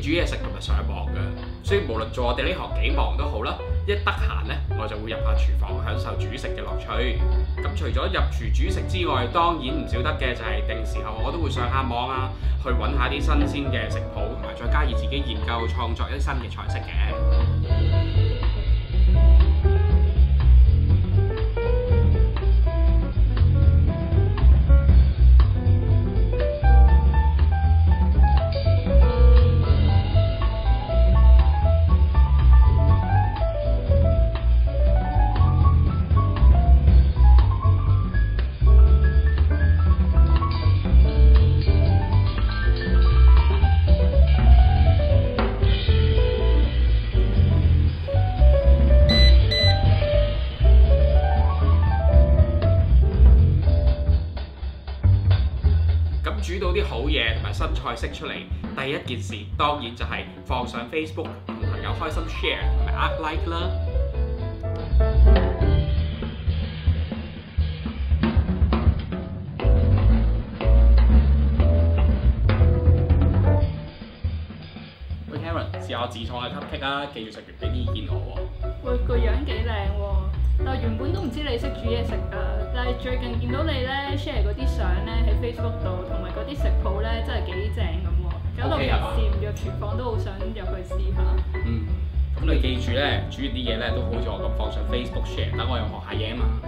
煮嘢食同埋上網嘅，所以無論做我哋呢行幾忙都好啦，一得閒呢，我就會入下廚房享受煮食嘅樂趣。咁除咗入廚煮食之外，當然唔少得嘅就係定時候我都會上下網啊，去揾下啲新鮮嘅食譜，同埋再加以自己研究創作一啲新嘅菜式嘅。煮到啲好嘢同埋新菜式出嚟，第一件事當然就係放上 Facebook 同朋友開心 share 同埋呃 like 啦。喂 Karen，試下我自創嘅 cupcake 啊，記住食完俾啲意見我喎。喂，個樣幾靚喎！但係原本都唔知你識煮嘢食㗎，但係最近見到你咧 share 嗰啲相咧喺 Facebook 度，同埋嗰啲食譜咧真係幾正咁喎，搞到平時唔入廚房都好想入去試下。咁你記住咧，煮完啲嘢咧都好似我咁放上 Facebook share，等我又學下嘢啊嘛。